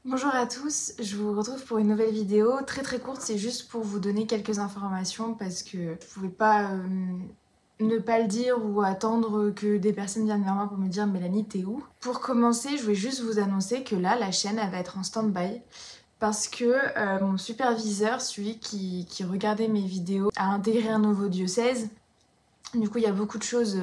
Bonjour à tous, je vous retrouve pour une nouvelle vidéo très courte, c'est juste pour vous donner quelques informations parce que je pouvais pas ne pas le dire ou attendre que des personnes viennent vers moi pour me dire Mélanie t'es où? Pour commencer, je voulais juste vous annoncer que là la chaîne elle va être en stand-by parce que mon superviseur, celui qui regardait mes vidéos, a intégré un nouveau diocèse. Du coup il y a beaucoup de choses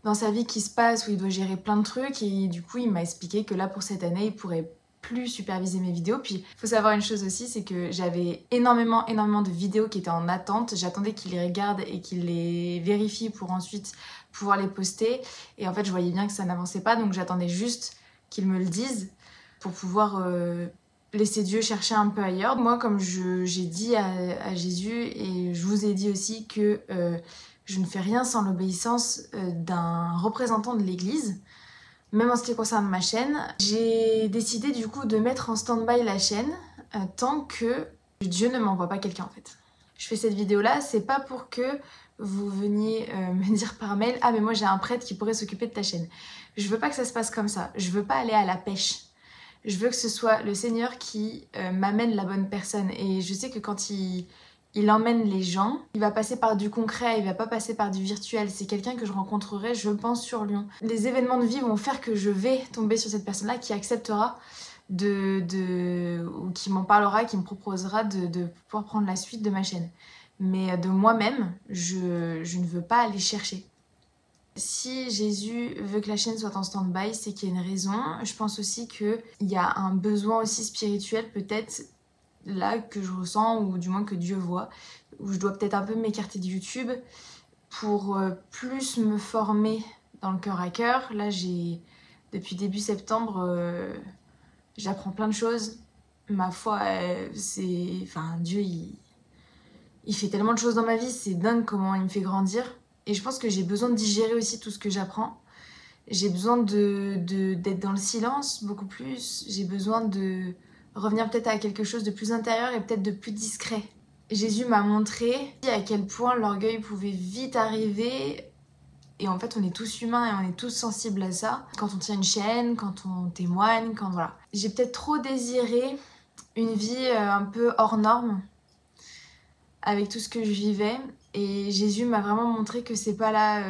dans sa vie qui se passent où il doit gérer plein de trucs et du coup il m'a expliqué que là pour cette année il pourrait plus superviser mes vidéos. Puis il faut savoir une chose aussi, c'est que j'avais énormément de vidéos qui étaient en attente. J'attendais qu'il les regarde et qu'il les vérifie pour ensuite pouvoir les poster. Et en fait je voyais bien que ça n'avançait pas, donc j'attendais juste qu'il me le dise pour pouvoir laisser Dieu chercher un peu ailleurs. Moi, comme j'ai dit à Jésus, et je vous ai dit aussi que je ne fais rien sans l'obéissance d'un représentant de l'Église, même en ce qui concerne ma chaîne. J'ai décidé du coup de mettre en stand-by la chaîne tant que Dieu ne m'envoie pas quelqu'un en fait. Je fais cette vidéo là, c'est pas pour que vous veniez me dire par mail « Ah mais moi j'ai un prêtre qui pourrait s'occuper de ta chaîne ». Je veux pas que ça se passe comme ça, je veux pas aller à la pêche. Je veux que ce soit le Seigneur qui m'amène la bonne personne. Et je sais que quand il emmène les gens, il va passer par du concret, il va pas passer par du virtuel. C'est quelqu'un que je rencontrerai, je pense, sur Lyon. Les événements de vie vont faire que je vais tomber sur cette personne-là qui acceptera ou qui m'en parlera, qui me proposera de pouvoir prendre la suite de ma chaîne. Mais de moi-même, je ne veux pas aller chercher. Si Jésus veut que la chaîne soit en stand-by, c'est qu'il y a une raison. Je pense aussi qu'il y a un besoin aussi spirituel peut-être là que je ressens, ou du moins que Dieu voit, où je dois peut-être un peu m'écarter de YouTube pour plus me former dans le cœur à cœur. Là, depuis début septembre, j'apprends plein de choses. Ma foi, Dieu, il fait tellement de choses dans ma vie, c'est dingue comment il me fait grandir. Et je pense que j'ai besoin de digérer aussi tout ce que j'apprends. J'ai besoin d'être dans le silence beaucoup plus. J'ai besoin de revenir peut-être à quelque chose de plus intérieur et peut-être de plus discret. Jésus m'a montré à quel point l'orgueil pouvait vite arriver. Et en fait, on est tous humains et on est tous sensibles à ça. Quand on tient une chaîne, quand on témoigne, quand voilà. J'ai peut-être trop désiré une vie un peu hors norme avec tout ce que je vivais. Et Jésus m'a vraiment montré que c'est pas là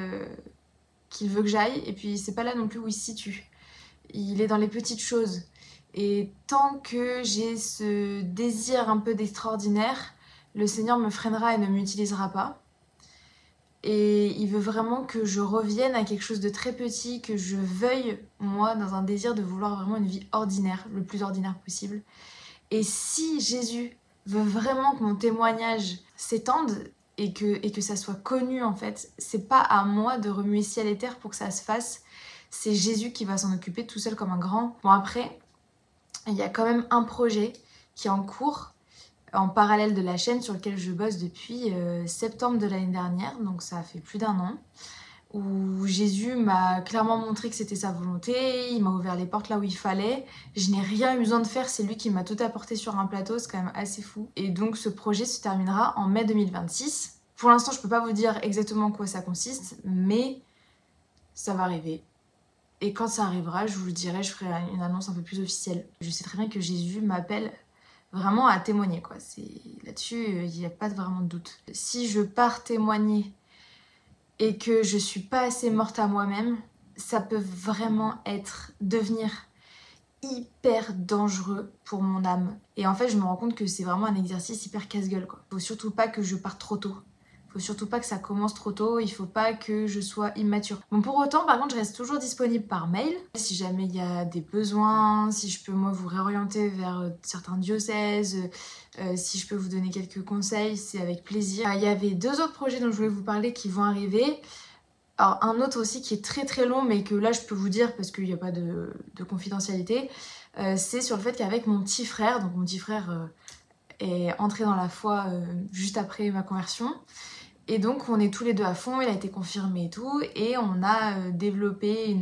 qu'il veut que j'aille. Et puis c'est pas là non plus où il se situe. Il est dans les petites choses. Et tant que j'ai ce désir un peu d'extraordinaire, le Seigneur me freinera et ne m'utilisera pas. Et il veut vraiment que je revienne à quelque chose de très petit, que je veuille, moi, dans un désir de vouloir vraiment une vie ordinaire, le plus ordinaire possible. Et si Jésus veut vraiment que mon témoignage s'étende et que ça soit connu en fait, c'est pas à moi de remuer ciel et terre pour que ça se fasse, c'est Jésus qui va s'en occuper tout seul comme un grand. Bon après, il y a quand même un projet qui est en cours, en parallèle de la chaîne sur lequel je bosse depuis septembre de l'année dernière, donc ça fait plus d'un an, où Jésus m'a clairement montré que c'était sa volonté, il m'a ouvert les portes là où il fallait, je n'ai rien eu besoin de faire, c'est lui qui m'a tout apporté sur un plateau, c'est quand même assez fou. Et donc ce projet se terminera en mai 2026. Pour l'instant je peux pas vous dire exactement en quoi ça consiste, mais ça va arriver. Et quand ça arrivera, je vous le dirai, je ferai une annonce un peu plus officielle. Je sais très bien que Jésus m'appelle vraiment à témoigner, quoi. Là-dessus, il n'y a pas vraiment de doute. Si je pars témoigner et que je suis pas assez morte à moi-même, ça peut vraiment devenir hyper dangereux pour mon âme. Et en fait, je me rends compte que c'est vraiment un exercice hyper casse-gueule, quoi. Faut surtout pas que je parte trop tôt. Faut surtout pas que ça commence trop tôt, il faut pas que je sois immature. Bon, pour autant, par contre, je reste toujours disponible par mail. Si jamais il y a des besoins, si je peux, moi, vous réorienter vers certains diocèses, si je peux vous donner quelques conseils, c'est avec plaisir. Il y avait 2 autres projets dont je voulais vous parler qui vont arriver. Alors, un autre aussi qui est très long, mais que là, je peux vous dire parce qu'il n'y a pas de confidentialité, c'est sur le fait qu'avec mon petit frère, donc mon petit frère est entré dans la foi juste après ma conversion, et donc on est tous les deux à fond, il a été confirmé et tout, et on a développé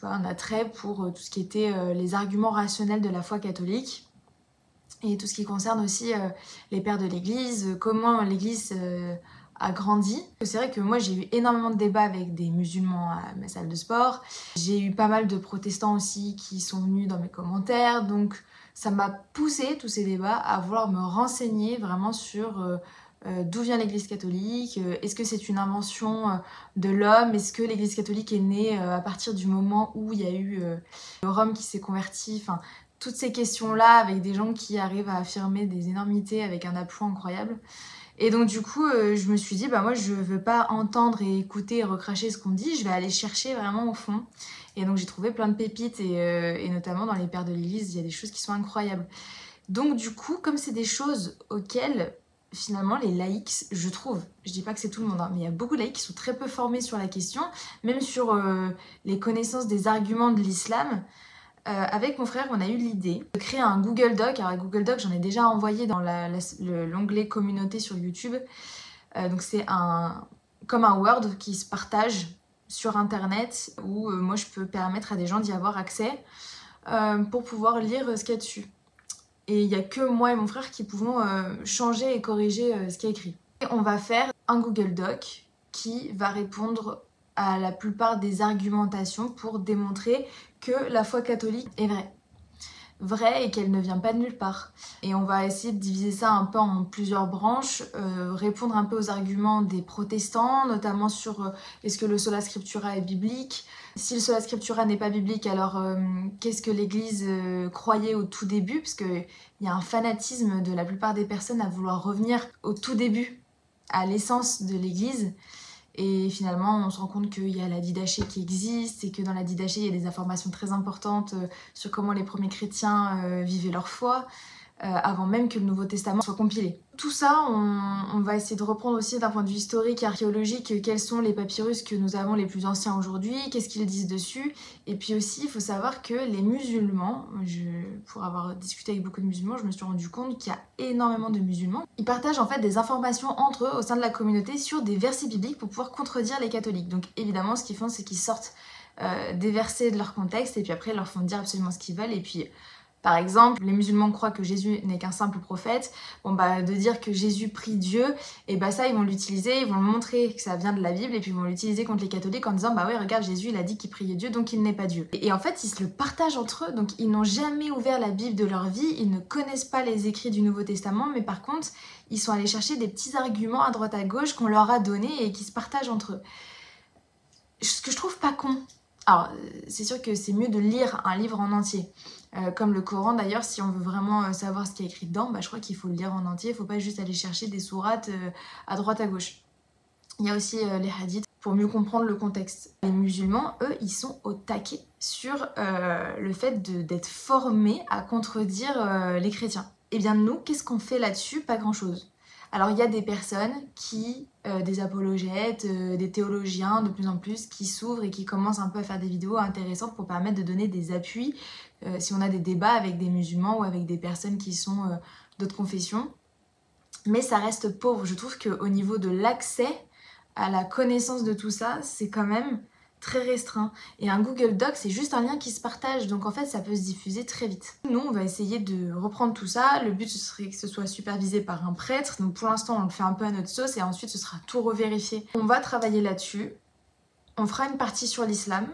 un attrait pour tout ce qui était les arguments rationnels de la foi catholique, et tout ce qui concerne aussi les pères de l'Église, comment l'Église a grandi. C'est vrai que moi j'ai eu énormément de débats avec des musulmans à ma salle de sport. J'ai eu pas mal de protestants aussi qui sont venus dans mes commentaires. Donc ça m'a poussé, tous ces débats, à vouloir me renseigner vraiment sur d'où vient l'Église catholique, est-ce que c'est une invention de l'homme, est-ce que l'Église catholique est née à partir du moment où il y a eu Rome qui s'est converti, enfin toutes ces questions-là avec des gens qui arrivent à affirmer des énormités avec un aplomb incroyable. Et donc du coup, je me suis dit, bah moi je veux pas entendre et écouter et recracher ce qu'on me dit, je vais aller chercher vraiment au fond. Et donc j'ai trouvé plein de pépites et notamment dans les pères de l'Église, il y a des choses qui sont incroyables. Donc du coup, comme c'est des choses auxquelles finalement les laïcs, je trouve, je dis pas que c'est tout le monde, hein, mais il y a beaucoup de laïcs qui sont très peu formés sur la question, même sur les connaissances des arguments de l'islam. Avec mon frère, on a eu l'idée de créer un Google Doc. Alors Google Doc, j'en ai déjà envoyé dans l'onglet communauté sur YouTube. Donc c'est comme un Word qui se partage sur internet où moi je peux permettre à des gens d'y avoir accès pour pouvoir lire ce qu'il y a dessus. Et il n'y a que moi et mon frère qui pouvons changer et corriger ce qui est écrit. Et on va faire un Google Doc qui va répondre à la plupart des argumentations pour démontrer que la foi catholique est vraie. Vraie et qu'elle ne vient pas de nulle part. Et on va essayer de diviser ça un peu en plusieurs branches, répondre un peu aux arguments des protestants, notamment sur est-ce que le sola scriptura est biblique. Si le sola scriptura n'est pas biblique, alors qu'est-ce que l'Église croyait au tout début? Parce qu'il y a un fanatisme de la plupart des personnes à vouloir revenir au tout début, à l'essence de l'Église. Et finalement, on se rend compte qu'il y a la Didaché qui existe et que dans la Didaché, il y a des informations très importantes sur comment les premiers chrétiens vivaient leur foi avant même que le Nouveau Testament soit compilé. Tout ça, on va essayer de reprendre aussi d'un point de vue historique et archéologique quels sont les papyrus que nous avons les plus anciens aujourd'hui, qu'est-ce qu'ils disent dessus. Et puis aussi, il faut savoir que les musulmans, pour avoir discuté avec beaucoup de musulmans, je me suis rendu compte qu'il y a énormément de musulmans. Ils partagent en fait des informations entre eux au sein de la communauté sur des versets bibliques pour pouvoir contredire les catholiques. Donc évidemment, ce qu'ils font, c'est qu'ils sortent des versets de leur contexte et puis après, ils leur font dire absolument ce qu'ils veulent et puis... Par exemple, les musulmans croient que Jésus n'est qu'un simple prophète. Bon bah de dire que Jésus prie Dieu, et bah ça ils vont l'utiliser, ils vont montrer que ça vient de la Bible et puis ils vont l'utiliser contre les catholiques en disant bah oui regarde Jésus il a dit qu'il priait Dieu donc il n'est pas Dieu. Et en fait ils se le partagent entre eux, donc ils n'ont jamais ouvert la Bible de leur vie, ils ne connaissent pas les écrits du Nouveau Testament, mais par contre ils sont allés chercher des petits arguments à droite à gauche qu'on leur a donnés et qui se partagent entre eux. Ce que je trouve pas con. Alors, c'est sûr que c'est mieux de lire un livre en entier. Comme le Coran d'ailleurs, si on veut vraiment savoir ce qui est écrit dedans, bah, je crois qu'il faut le lire en entier, il ne faut pas juste aller chercher des sourates à droite à gauche. Il y a aussi les hadiths pour mieux comprendre le contexte. Les musulmans, eux, ils sont au taquet sur le fait d'être formés à contredire les chrétiens. Et bien nous, qu'est-ce qu'on fait là-dessus? Pas grand-chose. Alors il y a des personnes qui, des apologètes, des théologiens de plus en plus, qui s'ouvrent et qui commencent un peu à faire des vidéos intéressantes pour permettre de donner des appuis si on a des débats avec des musulmans ou avec des personnes qui sont d'autres confessions. Mais ça reste pauvre. Je trouve qu'au niveau de l'accès à la connaissance de tout ça, c'est quand même très restreint. Et un Google Doc, c'est juste un lien qui se partage, donc en fait ça peut se diffuser très vite. Nous, on va essayer de reprendre tout ça. Le but, ce serait que ce soit supervisé par un prêtre. Donc pour l'instant, on le fait un peu à notre sauce et ensuite ce sera tout revérifié. On va travailler là-dessus. On fera une partie sur l'islam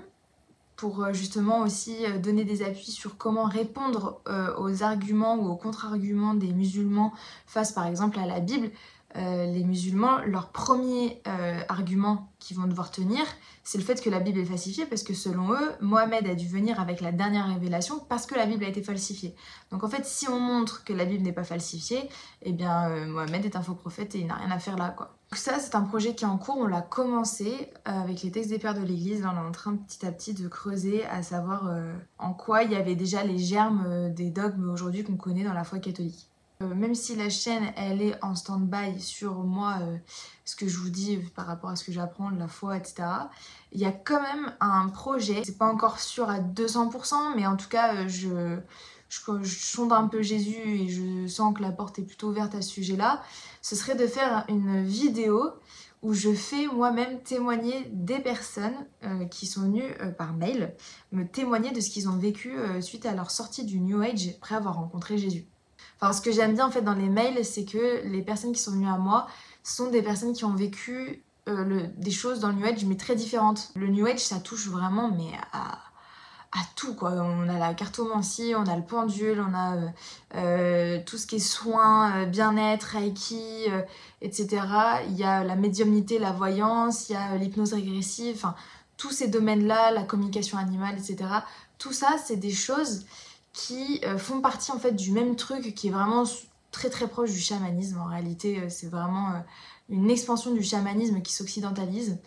pour justement aussi donner des appuis sur comment répondre aux arguments ou aux contre-arguments des musulmans face par exemple à la Bible. Les musulmans, leur premier argument qu'ils vont devoir tenir, c'est le fait que la Bible est falsifiée parce que selon eux, Mohammed a dû venir avec la dernière révélation parce que la Bible a été falsifiée. Donc en fait, si on montre que la Bible n'est pas falsifiée, eh bien Mohammed est un faux prophète et il n'a rien à faire là, quoi. Donc ça, c'est un projet qui est en cours, on l'a commencé avec les textes des pères de l'Église. Là, on est en train petit à petit de creuser, à savoir en quoi il y avait déjà les germes des dogmes aujourd'hui qu'on connaît dans la foi catholique. Même si la chaîne elle est en stand-by sur moi, ce que je vous dis par rapport à ce que j'apprends de la foi, etc. Il y a quand même un projet, c'est pas encore sûr à 200%, mais en tout cas je sonde un peu Jésus et je sens que la porte est plutôt ouverte à ce sujet-là. Ce serait de faire une vidéo où je fais moi-même témoigner des personnes qui sont venues par mail, me témoigner de ce qu'ils ont vécu suite à leur sortie du New Age après avoir rencontré Jésus. Enfin, ce que j'aime bien en fait dans les mails, c'est que les personnes qui sont venues à moi, sont des personnes qui ont vécu des choses dans le New Age, mais très différentes. Le New Age, ça touche vraiment, mais à tout, quoi. On a la cartomancie, on a le pendule, on a tout ce qui est soins, bien-être, reiki, etc. Il y a la médiumnité, la voyance, il y a l'hypnose régressive, enfin, tous ces domaines-là, la communication animale, etc. Tout ça, c'est des choses qui font partie, en fait, du même truc, qui est vraiment très très proche du chamanisme. En réalité, c'est vraiment une expansion du chamanisme qui s'occidentalise.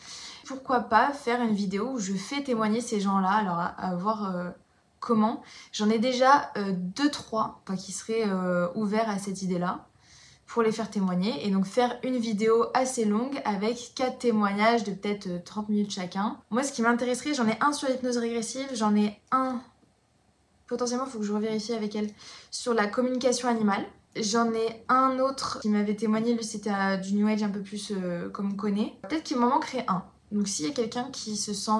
Pourquoi pas faire une vidéo où je fais témoigner ces gens-là, alors à voir comment. J'en ai déjà 2-3 qui seraient ouverts à cette idée-là pour les faire témoigner. Et donc faire une vidéo assez longue avec 4 témoignages de peut-être 30 minutes chacun. Moi, ce qui m'intéresserait, j'en ai un sur l'hypnose régressive, j'en ai un, potentiellement, il faut que je revérifie avec elle, sur la communication animale. J'en ai un autre qui m'avait témoigné, lui c'était du New Age un peu plus comme on connaît. Peut-être qu'il m'en manquerait un. Donc s'il y a quelqu'un qui se sent,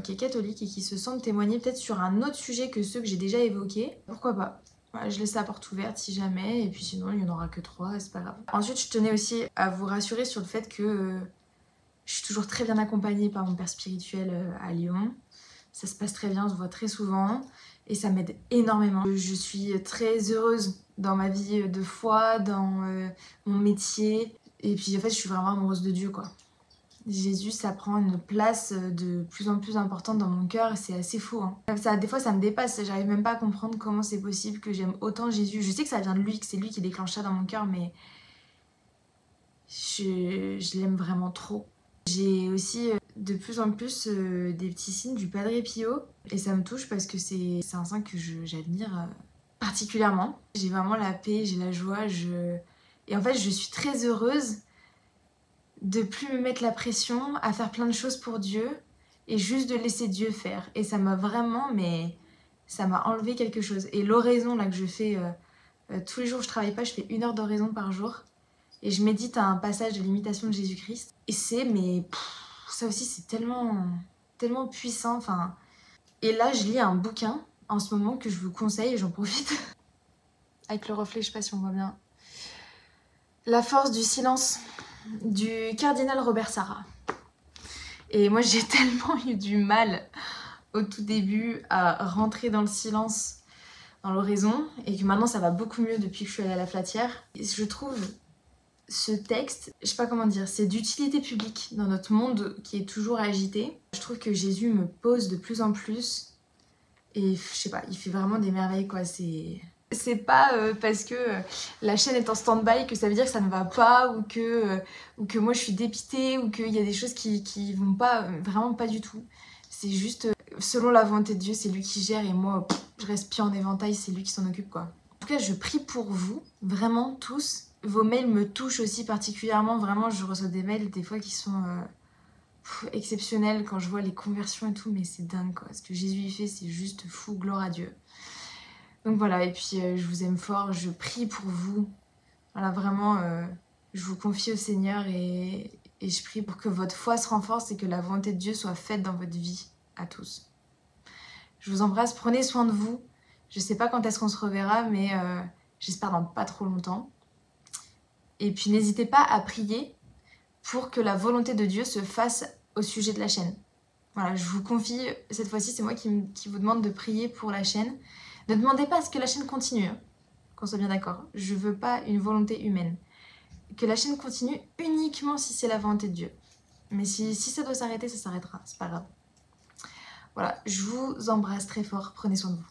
qui est catholique et qui se sent témoigner peut-être sur un autre sujet que ceux que j'ai déjà évoqués, pourquoi pas. Voilà, je laisse la porte ouverte si jamais, et puis sinon il n'y en aura que 3, c'est pas grave. Ensuite, je tenais aussi à vous rassurer sur le fait que je suis toujours très bien accompagnée par mon père spirituel à Lyon. Ça se passe très bien, on se voit très souvent et ça m'aide énormément. Je suis très heureuse dans ma vie de foi, dans mon métier. Et puis en fait, je suis vraiment amoureuse de Dieu, quoi. Jésus, ça prend une place de plus en plus importante dans mon cœur et c'est assez fou. Hein. Des fois, ça me dépasse. J'arrive même pas à comprendre comment c'est possible que j'aime autant Jésus. Je sais que ça vient de lui, que c'est lui qui déclenche ça dans mon cœur, mais je l'aime vraiment trop. J'ai aussi de plus en plus des petits signes du Padre Pio et ça me touche parce que c'est un saint que j'admire particulièrement. J'ai vraiment la paix, j'ai la joie, et en fait je suis très heureuse de plus me mettre la pression à faire plein de choses pour Dieu et juste de laisser Dieu faire. Et ça m'a vraiment, mais ça m'a enlevé quelque chose. Et l'oraison là que je fais tous les jours, je travaille pas, je fais 1 heure d'oraison par jour et je médite à un passage de l'imitation de Jésus-Christ. Et c'est, mais ça aussi c'est tellement puissant. Enfin, et là je lis un bouquin en ce moment que je vous conseille et j'en profite. Avec le reflet, je sais pas si on voit bien. La force du silence du cardinal Robert Sarah. Et moi j'ai tellement eu du mal au tout début à rentrer dans le silence, dans l'oraison, et que maintenant ça va beaucoup mieux depuis que je suis allée à la Flatière. Et je trouve ce texte, je sais pas comment dire, c'est d'utilité publique dans notre monde qui est toujours agité. Je trouve que Jésus me pose de plus en plus et je sais pas, il fait vraiment des merveilles quoi, c'est pas parce que la chaîne est en stand-by que ça veut dire que ça ne va pas ou que moi je suis dépitée ou qu'il y a des choses qui vont pas, vraiment pas du tout. C'est juste selon la volonté de Dieu, c'est lui qui gère et moi je reste pied en éventail, c'est lui qui s'en occupe quoi. En tout cas, je prie pour vous, vraiment tous. Vos mails me touchent aussi particulièrement, vraiment je reçois des mails des fois qui sont exceptionnels quand je vois les conversions et tout, mais c'est dingue quoi. Ce que Jésus y fait, c'est juste fou, gloire à Dieu. Donc voilà, et puis je vous aime fort, je prie pour vous. Voilà, vraiment, je vous confie au Seigneur et je prie pour que votre foi se renforce et que la volonté de Dieu soit faite dans votre vie, à tous. Je vous embrasse, prenez soin de vous. Je sais pas quand est-ce qu'on se reverra, mais j'espère dans pas trop longtemps. Et puis n'hésitez pas à prier pour que la volonté de Dieu se fasse au sujet de la chaîne. Voilà, je vous confie, cette fois-ci, c'est moi qui vous demande de prier pour la chaîne. Ne demandez pas à ce que la chaîne continue, hein, qu'on soit bien d'accord. Je veux pas une volonté humaine. Que la chaîne continue uniquement si c'est la volonté de Dieu. Mais si ça doit s'arrêter, ça s'arrêtera, c'est pas grave. Voilà, je vous embrasse très fort, prenez soin de vous.